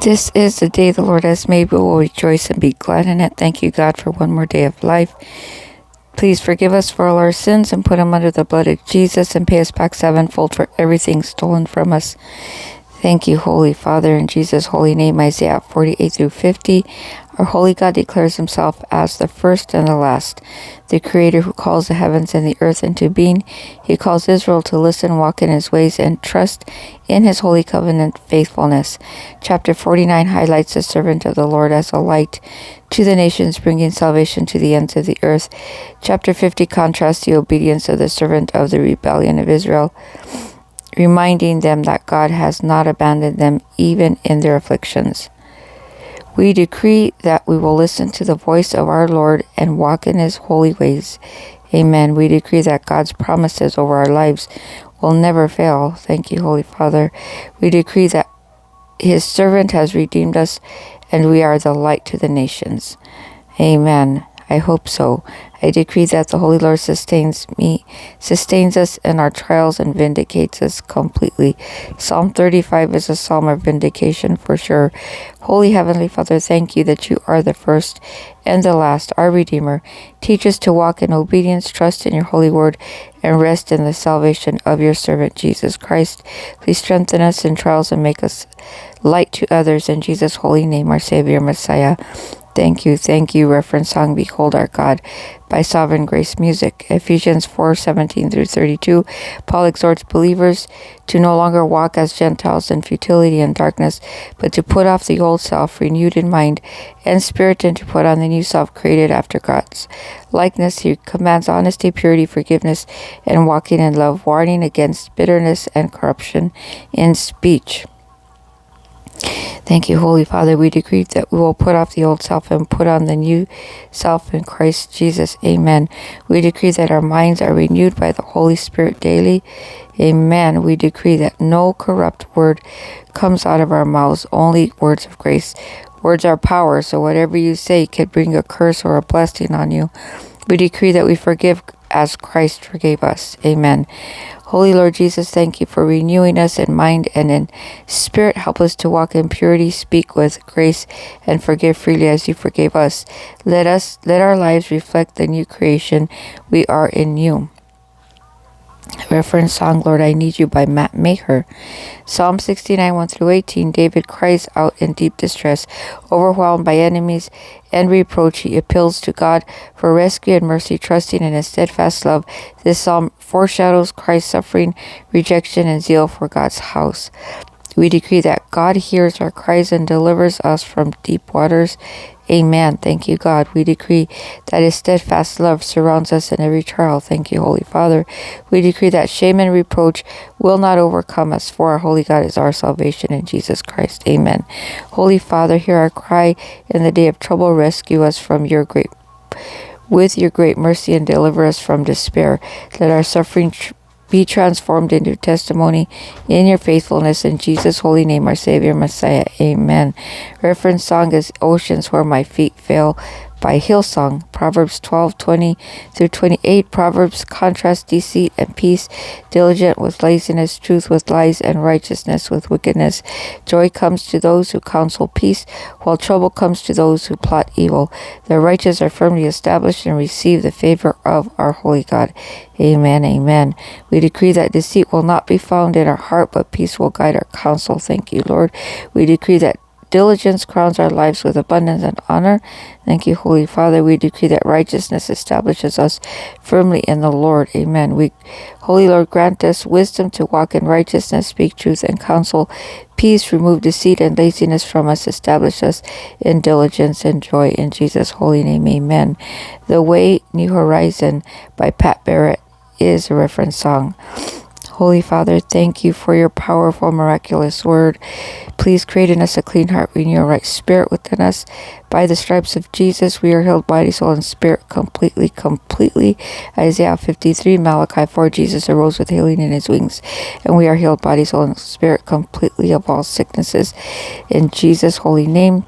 This is the day the Lord has made. We will rejoice and be glad in it. Thank you, God, for one more day of life. Please forgive us for all our sins and put them under the blood of Jesus and pay us back sevenfold for everything stolen from us. Thank you, Holy Father, in Jesus' holy name. Isaiah 48 through 50. Our holy God declares himself as the first and the last, the creator who calls the heavens and the earth into being. He calls Israel to listen, walk in his ways, and trust in his holy covenant faithfulness. Chapter 49 highlights the servant of the Lord as a light to the nations, bringing salvation to the ends of the earth. Chapter 50 contrasts the obedience of the servant of the rebellion of Israel, reminding them that God has not abandoned them even in their afflictions. We decree that we will listen to the voice of our Lord and walk in his holy ways. Amen. We decree that God's promises over our lives will never fail. Thank you, Holy Father. We decree that his servant has redeemed us and we are the light to the nations. Amen. I hope so. I decree that the Holy Lord sustains us in our trials and vindicates us completely. Psalm 35 is a psalm of vindication for sure. Holy Heavenly Father, thank you that you are the first and the last, our Redeemer. Teach us to walk in obedience, trust in your holy word, and rest in the salvation of your servant, Jesus Christ. Please strengthen us in trials and make us light to others. In Jesus' holy name, our Savior, Messiah. Thank you. Reference song, Behold Our God, by Sovereign Grace Music. Ephesians 4:17 through 32. Paul exhorts believers to no longer walk as Gentiles in futility and darkness, but to put off the old self, renewed in mind and spirit, and to put on the new self, created after God's likeness. He commands honesty, purity, forgiveness, and walking in love, warning against bitterness and corruption in speech. Thank you, Holy Father. We decree that we will put off the old self and put on the new self in Christ Jesus. Amen. We decree that our minds are renewed by the Holy Spirit daily. Amen. We decree that no corrupt word comes out of our mouths, only words of grace. Words are power, so whatever you say could bring a curse or a blessing on you. We decree that we forgive as Christ forgave us. Amen. Holy Lord Jesus, thank you for renewing us in mind and in spirit. Help us to walk in purity, speak with grace, and forgive freely as you forgave us. Let our lives reflect the new creation we are in you. Reference song, Lord, I Need You, by Matt Maher. Psalm 69, 1 through 18. David cries out in deep distress, overwhelmed by enemies and reproach. He appeals to God for rescue and mercy, trusting in his steadfast love. This psalm foreshadows Christ's suffering, rejection, and zeal for God's house. We decree that God hears our cries and delivers us from deep waters. Amen. Thank you, God. We decree that his steadfast love surrounds us in every trial. Thank you, Holy Father. We decree that shame and reproach will not overcome us, for our holy God is our salvation in Jesus Christ. Amen. Holy Father, hear our cry in the day of trouble. Rescue us with your great mercy and deliver us from despair. Let our suffering be transformed into testimony in your faithfulness. In Jesus' holy name, our Savior, Messiah. Amen. Reference song is Oceans Where My Feet Fail, by Hillsong. Proverbs 12:20 through 28. Proverbs contrast deceit and peace, diligence with laziness, truth with lies, and righteousness with wickedness. Joy comes to those who counsel peace, while trouble comes to those who plot evil. The righteous are firmly established and receive the favor of our holy God. Amen. Amen. We decree that deceit will not be found in our heart, but peace will guide our counsel. Thank you, Lord. We decree that diligence crowns our lives with abundance and honor. Thank you, Holy Father. We decree that righteousness establishes us firmly in the Lord. Amen. Holy Lord, grant us wisdom to walk in righteousness, speak truth, and counsel peace. Remove deceit and laziness from us. Establish us in diligence and joy. In Jesus' holy name, amen. The Way, New Horizon, by Pat Barrett, is a reference song. Holy Father, thank you for your powerful, miraculous word. Please create in us a clean heart, renew a right spirit within us. By the stripes of Jesus, we are healed, body, soul, and spirit, completely. Isaiah 53, Malachi 4, Jesus arose with healing in his wings, and we are healed, body, soul, and spirit, completely of all sicknesses. In Jesus' holy name,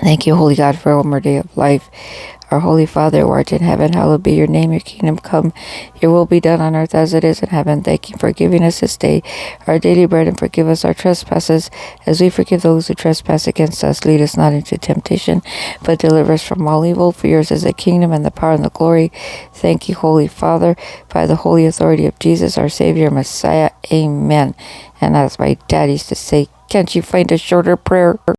thank you, Holy God, for one more day of life. Our Holy Father, who art in heaven, hallowed be your name. Your kingdom come. Your will be done on earth as it is in heaven. Thank you for giving us this day our daily bread, and forgive us our trespasses as we forgive those who trespass against us. Lead us not into temptation, but deliver us from all evil. For yours is the kingdom and the power and the glory. Thank you, Holy Father, by the holy authority of Jesus, our Savior, Messiah. Amen. And as my dad used to say, can't you find a shorter prayer?